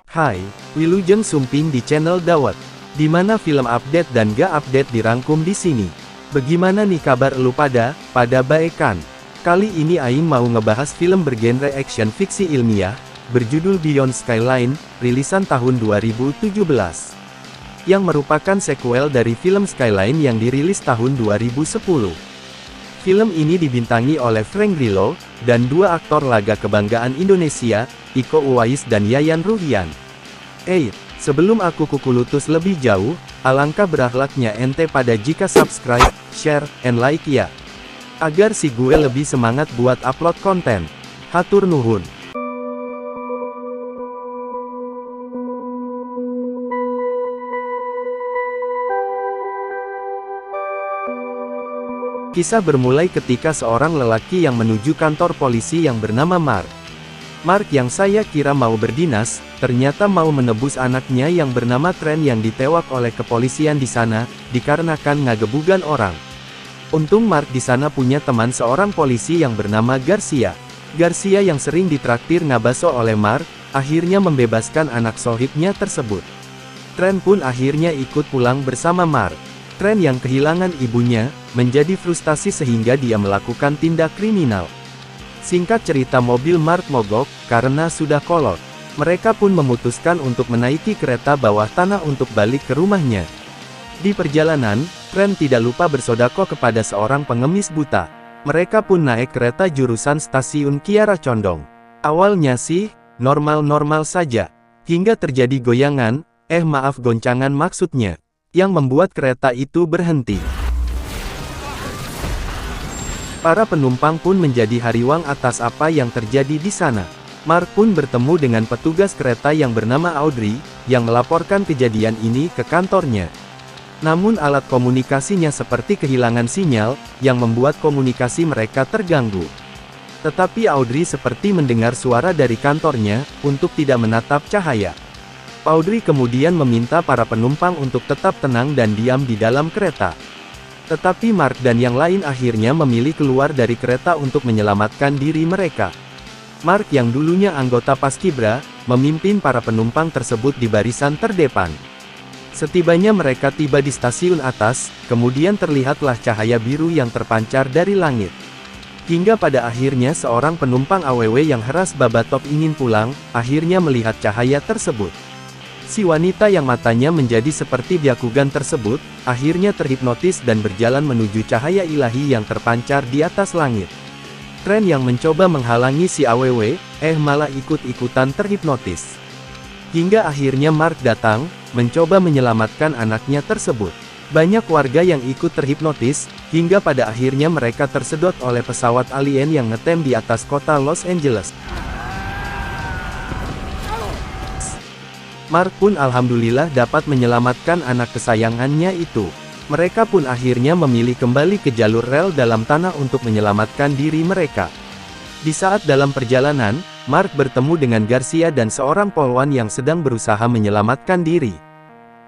Hai, Wilujeng Sumping di channel Dawet. Di mana film update dan gak update dirangkum di sini. Bagaimana nih kabar elu pada baik kan? Kali ini Aing mau ngebahas film bergenre action fiksi ilmiah, berjudul Beyond Skyline, rilisan tahun 2017. Yang merupakan sequel dari film Skyline yang dirilis tahun 2010. Film ini dibintangi oleh Frank Grillo, dan dua aktor laga kebanggaan Indonesia, Iko Uwais dan Yayan Ruhian. Sebelum aku kukulutus lebih jauh, alangkah berakhlaknya ente pada jika subscribe, share, and like ya. Agar si gue lebih semangat buat upload konten. Hatur nuhun. Kisah bermulai ketika seorang lelaki yang menuju kantor polisi yang bernama Mark. Mark yang saya kira mau berdinas, ternyata mau menebus anaknya yang bernama Trent yang ditewak oleh kepolisian di sana, dikarenakan ngagebugan orang. Untung Mark di sana punya teman seorang polisi yang bernama Garcia. Garcia yang sering ditraktir ngabaso oleh Mark, akhirnya membebaskan anak sohibnya tersebut. Trent pun akhirnya ikut pulang bersama Mark. Trent yang kehilangan ibunya, menjadi frustasi sehingga dia melakukan tindak kriminal. Singkat cerita mobil Mark mogok, karena sudah kolot. Mereka pun memutuskan untuk menaiki kereta bawah tanah untuk balik ke rumahnya. Di perjalanan, Trent tidak lupa bersodako kepada seorang pengemis buta. Mereka pun naik kereta jurusan stasiun Kiara Condong. Awalnya sih, normal-normal saja. Hingga terjadi goyangan, goncangan maksudnya, yang membuat kereta itu berhenti. Para penumpang pun menjadi hariwang atas apa yang terjadi di sana. Mark pun bertemu dengan petugas kereta yang bernama Audrey, yang melaporkan kejadian ini ke kantornya. Namun alat komunikasinya seperti kehilangan sinyal, yang membuat komunikasi mereka terganggu. Tetapi Audrey seperti mendengar suara dari kantornya, untuk tidak menatap cahaya. Audrey kemudian meminta para penumpang untuk tetap tenang dan diam di dalam kereta. Tetapi Mark dan yang lain akhirnya memilih keluar dari kereta untuk menyelamatkan diri mereka. Mark yang dulunya anggota Paskibra, memimpin para penumpang tersebut di barisan terdepan. Setibanya mereka tiba di stasiun atas, kemudian terlihatlah cahaya biru yang terpancar dari langit. Hingga pada akhirnya seorang penumpang AWW yang heras babatop ingin pulang, akhirnya melihat cahaya tersebut. Si wanita yang matanya menjadi seperti byakugan tersebut, akhirnya terhipnotis dan berjalan menuju cahaya ilahi yang terpancar di atas langit. Trent yang mencoba menghalangi si AWW, malah ikut-ikutan terhipnotis. Hingga akhirnya Mark datang, mencoba menyelamatkan anaknya tersebut. Banyak warga yang ikut terhipnotis, hingga pada akhirnya mereka tersedot oleh pesawat alien yang ngetem di atas kota Los Angeles. Mark pun alhamdulillah dapat menyelamatkan anak kesayangannya itu. Mereka pun akhirnya memilih kembali ke jalur rel dalam tanah untuk menyelamatkan diri mereka. Di saat dalam perjalanan, Mark bertemu dengan Garcia dan seorang polwan yang sedang berusaha menyelamatkan diri.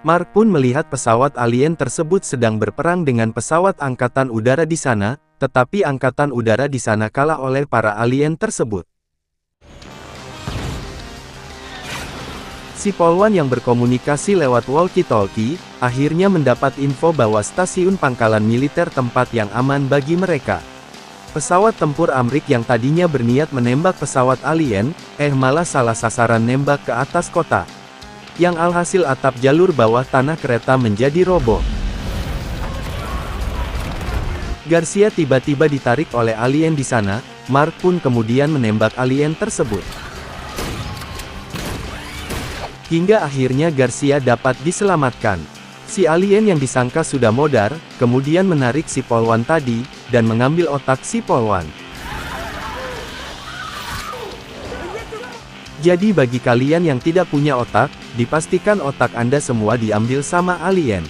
Mark pun melihat pesawat alien tersebut sedang berperang dengan pesawat angkatan udara di sana, tetapi angkatan udara di sana kalah oleh para alien tersebut. Si polwan yang berkomunikasi lewat walkie-talkie, akhirnya mendapat info bahwa stasiun pangkalan militer tempat yang aman bagi mereka. Pesawat tempur Amrik yang tadinya berniat menembak pesawat alien, malah salah sasaran nembak ke atas kota. Yang alhasil atap jalur bawah tanah kereta menjadi roboh. Garcia tiba-tiba ditarik oleh alien di sana, Mark pun kemudian menembak alien tersebut. Hingga akhirnya Garcia dapat diselamatkan. Si alien yang disangka sudah modar, kemudian menarik si polwan tadi, dan mengambil otak si polwan. Jadi bagi kalian yang tidak punya otak, dipastikan otak Anda semua diambil sama alien.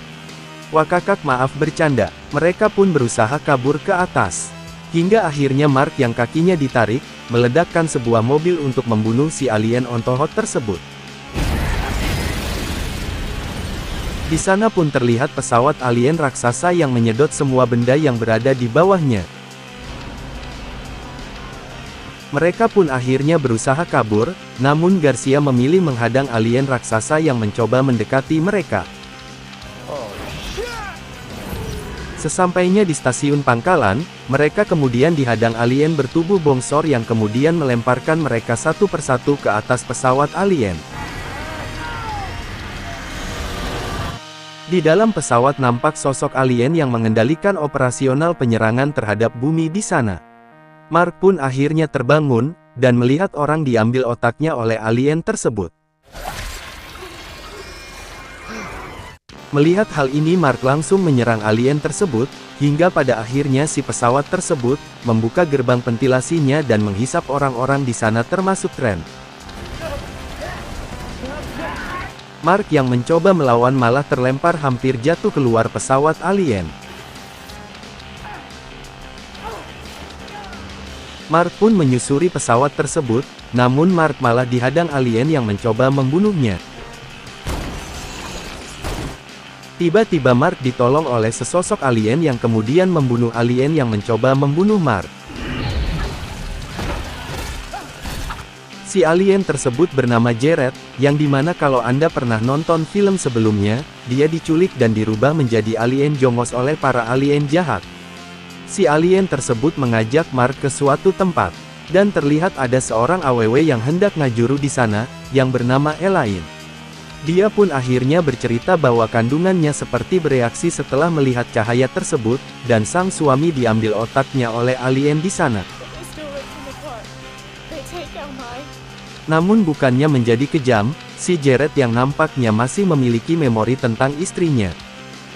Wakakak maaf bercanda, mereka pun berusaha kabur ke atas. Hingga akhirnya Mark yang kakinya ditarik, meledakkan sebuah mobil untuk membunuh si alien ontohot tersebut. Di sana pun terlihat pesawat alien raksasa yang menyedot semua benda yang berada di bawahnya. Mereka pun akhirnya berusaha kabur, namun Garcia memilih menghadang alien raksasa yang mencoba mendekati mereka. Sesampainya di stasiun pangkalan, mereka kemudian dihadang alien bertubuh bongsor yang kemudian melemparkan mereka satu persatu ke atas pesawat alien. Di dalam pesawat nampak sosok alien yang mengendalikan operasional penyerangan terhadap bumi di sana. Mark pun akhirnya terbangun, dan melihat orang diambil otaknya oleh alien tersebut. Melihat hal ini Mark langsung menyerang alien tersebut, hingga pada akhirnya si pesawat tersebut, membuka gerbang ventilasinya dan menghisap orang-orang di sana termasuk Trent. Mark yang mencoba melawan malah terlempar hampir jatuh keluar pesawat alien. Mark pun menyusuri pesawat tersebut, namun Mark malah dihadang alien yang mencoba membunuhnya. Tiba-tiba Mark ditolong oleh sesosok alien yang kemudian membunuh alien yang mencoba membunuh Mark. Si alien tersebut bernama Jared, yang dimana kalau Anda pernah nonton film sebelumnya, dia diculik dan dirubah menjadi alien jongos oleh para alien jahat. Si alien tersebut mengajak Mark ke suatu tempat, dan terlihat ada seorang AWW yang hendak ngajuru di sana, yang bernama Elaine. Dia pun akhirnya bercerita bahwa kandungannya seperti bereaksi setelah melihat cahaya tersebut, dan sang suami diambil otaknya oleh alien di sana. Namun bukannya menjadi kejam, si Jared yang nampaknya masih memiliki memori tentang istrinya,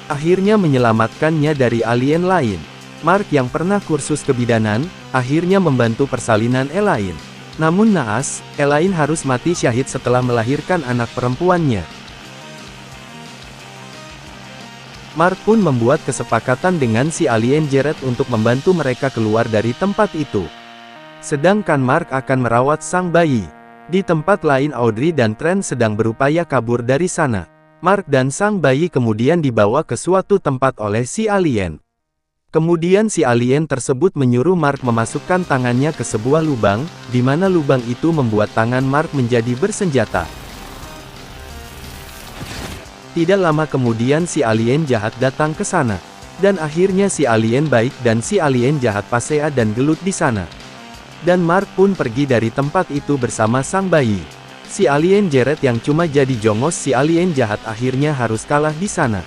akhirnya menyelamatkannya dari alien lain. Mark yang pernah kursus kebidanan, akhirnya membantu persalinan Elaine. Namun naas, Elaine harus mati syahid setelah melahirkan anak perempuannya. Mark pun membuat kesepakatan dengan si alien Jared untuk membantu mereka keluar dari tempat itu. Sedangkan Mark akan merawat sang bayi. Di tempat lain Audrey dan Trent sedang berupaya kabur dari sana. Mark dan sang bayi kemudian dibawa ke suatu tempat oleh si alien. Kemudian si alien tersebut menyuruh Mark memasukkan tangannya ke sebuah lubang, di mana lubang itu membuat tangan Mark menjadi bersenjata. Tidak lama kemudian si alien jahat datang ke sana. Dan akhirnya si alien baik dan si alien jahat pasea dan gelut di sana. Dan Mark pun pergi dari tempat itu bersama sang bayi. Si alien Jared yang cuma jadi jongos si alien jahat akhirnya harus kalah di sana.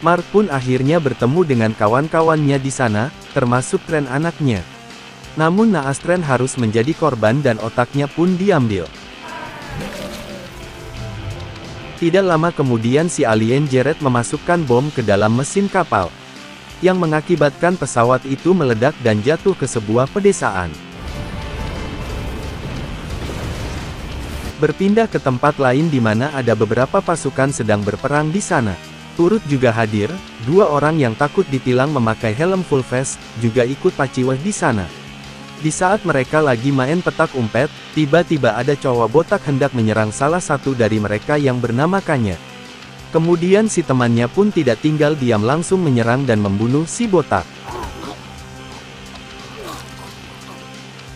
Mark pun akhirnya bertemu dengan kawan-kawannya di sana, termasuk Trent anaknya. Namun naas Trent harus menjadi korban dan otaknya pun diambil. Tidak lama kemudian si alien Jared memasukkan bom ke dalam mesin kapal, yang mengakibatkan pesawat itu meledak dan jatuh ke sebuah pedesaan. Berpindah ke tempat lain di mana ada beberapa pasukan sedang berperang di sana. Turut juga hadir, dua orang yang takut ditilang memakai helm full face, juga ikut paciweh di sana. Di saat mereka lagi main petak umpet, tiba-tiba ada cowok botak hendak menyerang salah satu dari mereka yang bernama Kanya. Kemudian si temannya pun tidak tinggal diam langsung menyerang dan membunuh si botak.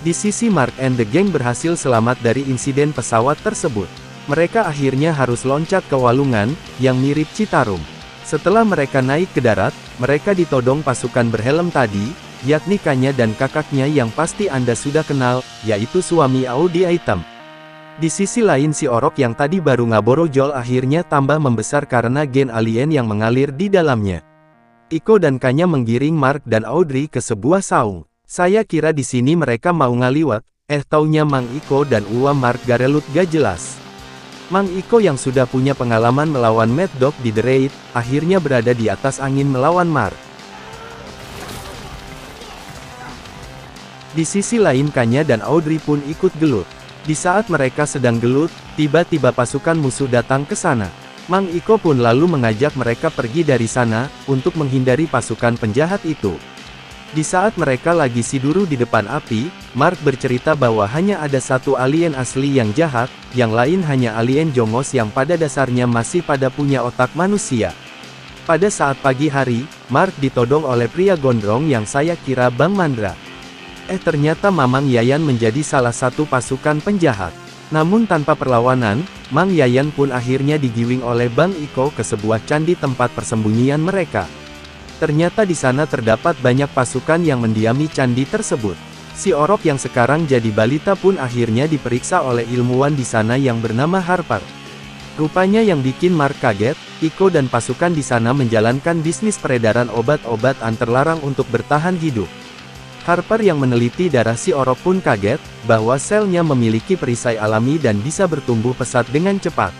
Di sisi Mark and the Gang berhasil selamat dari insiden pesawat tersebut. Mereka akhirnya harus loncat ke walungan, yang mirip Citarum. Setelah mereka naik ke darat, mereka ditodong pasukan berhelm tadi, yakni Kanya dan kakaknya yang pasti Anda sudah kenal, yaitu suami Audi Item. Di sisi lain si orok yang tadi baru ngaborojol akhirnya tambah membesar karena gen alien yang mengalir di dalamnya. Iko dan Kanya menggiring Mark dan Audrey ke sebuah saung. Saya kira di sini mereka mau ngaliwat, taunya Mang Iko dan Uwa Mark garelut gak jelas. Mang Iko yang sudah punya pengalaman melawan Mad Dog di The Raid, akhirnya berada di atas angin melawan Mark. Di sisi lain Kanya dan Audrey pun ikut gelut. Di saat mereka sedang gelut, tiba-tiba pasukan musuh datang ke sana. Mang Iko pun lalu mengajak mereka pergi dari sana, untuk menghindari pasukan penjahat itu. Di saat mereka lagi siduru di depan api, Mark bercerita bahwa hanya ada satu alien asli yang jahat, yang lain hanya alien jongos yang pada dasarnya masih pada punya otak manusia. Pada saat pagi hari, Mark ditodong oleh pria gondrong yang saya kira Bang Mandra. Ternyata Mamang Yayan menjadi salah satu pasukan penjahat. Namun tanpa perlawanan, Mang Yayan pun akhirnya digiwing oleh Bang Iko ke sebuah candi tempat persembunyian mereka. Ternyata di sana terdapat banyak pasukan yang mendiami candi tersebut. Si Orok yang sekarang jadi balita pun akhirnya diperiksa oleh ilmuwan di sana yang bernama Harper. Rupanya yang bikin Mark kaget, Iko dan pasukan di sana menjalankan bisnis peredaran obat-obatan terlarang untuk bertahan hidup. Harper yang meneliti darah si Orok pun kaget, bahwa selnya memiliki perisai alami dan bisa bertumbuh pesat dengan cepat.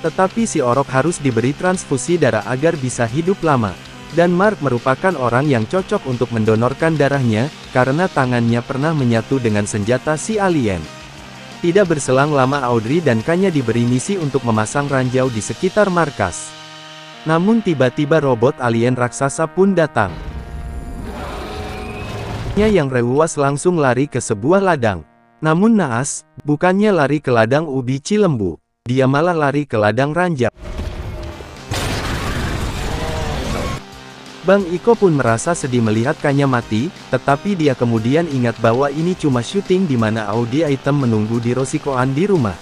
Tetapi si Orok harus diberi transfusi darah agar bisa hidup lama. Dan Mark merupakan orang yang cocok untuk mendonorkan darahnya, karena tangannya pernah menyatu dengan senjata si alien. Tidak berselang lama Audrey dan Kanya diberi misi untuk memasang ranjau di sekitar markas. Namun tiba-tiba robot alien raksasa pun datang. Yang rewuas langsung lari ke sebuah ladang. Namun naas, bukannya lari ke ladang ubi Cilembu, dia malah lari ke ladang ranjau. Bang Iko pun merasa sedih melihat Kanya mati, tetapi dia kemudian ingat bahwa ini cuma syuting di mana Audi Item menunggu di Rosikoan di rumah.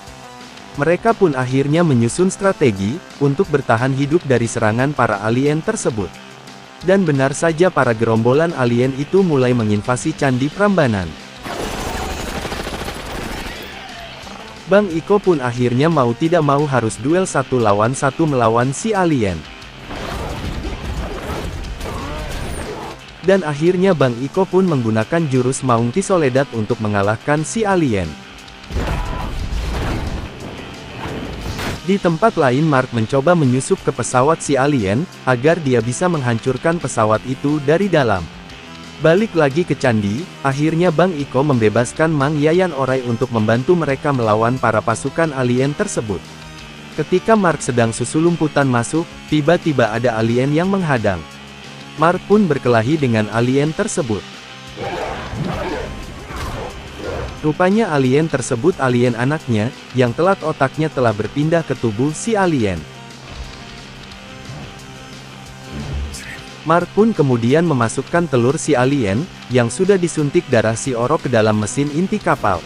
Mereka pun akhirnya menyusun strategi untuk bertahan hidup dari serangan para alien tersebut. Dan benar saja para gerombolan alien itu mulai menginvasi Candi Prambanan. Bang Iko pun akhirnya mau tidak mau harus duel 1 lawan 1 melawan si alien. Dan akhirnya Bang Iko pun menggunakan jurus Maungti Soledad untuk mengalahkan si alien. Di tempat lain Mark mencoba menyusup ke pesawat si alien, agar dia bisa menghancurkan pesawat itu dari dalam. Balik lagi ke candi, akhirnya Bang Iko membebaskan Mang Yayan Orai untuk membantu mereka melawan para pasukan alien tersebut. Ketika Mark sedang susulumputan masuk, tiba-tiba ada alien yang menghadang. Mark pun berkelahi dengan alien tersebut. Rupanya alien tersebut alien anaknya, yang telat otaknya telah berpindah ke tubuh si alien. Mark pun kemudian memasukkan telur si alien, yang sudah disuntik darah si Orok ke dalam mesin inti kapal.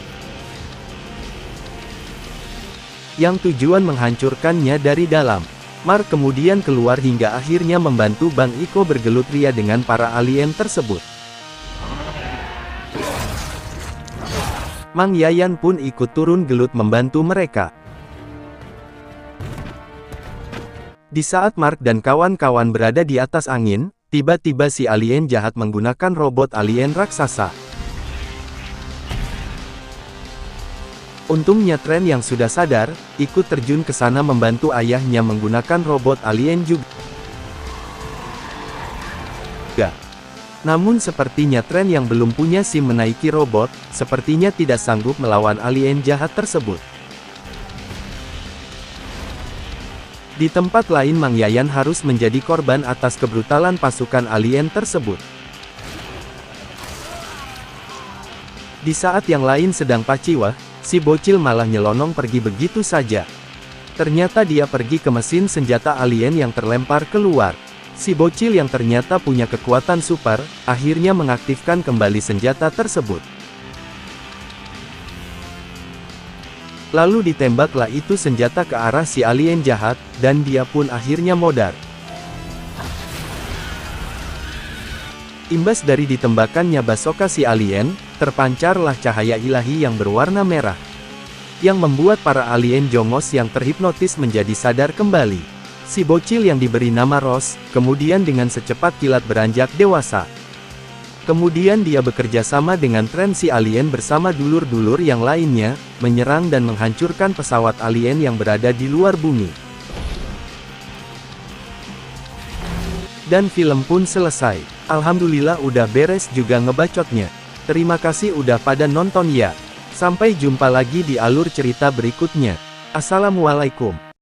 Yang tujuan menghancurkannya dari dalam. Mark kemudian keluar hingga akhirnya membantu Bang Iko bergelut ria dengan para alien tersebut. Mang Yayan pun ikut turun gelut membantu mereka. Di saat Mark dan kawan-kawan berada di atas angin, tiba-tiba si alien jahat menggunakan robot alien raksasa. Untungnya Tren yang sudah sadar, ikut terjun ke sana membantu ayahnya menggunakan robot alien juga. Namun sepertinya Tren yang belum punya SIM menaiki robot, sepertinya tidak sanggup melawan alien jahat tersebut. Di tempat lain Mang Yayan harus menjadi korban atas kebrutalan pasukan alien tersebut. Di saat yang lain sedang paciwah, si bocil malah nyelonong pergi begitu saja. Ternyata dia pergi ke mesin senjata alien yang terlempar keluar. Si bocil yang ternyata punya kekuatan super, akhirnya mengaktifkan kembali senjata tersebut. Lalu ditembaklah itu senjata ke arah si alien jahat, dan dia pun akhirnya modar. Imbas dari ditembakannya basoka si alien, terpancarlah cahaya ilahi yang berwarna merah. Yang membuat para alien jongos yang terhipnotis menjadi sadar kembali. Si bocil yang diberi nama Rose, kemudian dengan secepat kilat beranjak dewasa. Kemudian dia bekerja sama dengan Tren si alien bersama dulur-dulur yang lainnya, menyerang dan menghancurkan pesawat alien yang berada di luar bumi. Dan film pun selesai. Alhamdulillah udah beres juga ngebacotnya. Terima kasih udah pada nonton ya. Sampai jumpa lagi di alur cerita berikutnya. Assalamualaikum.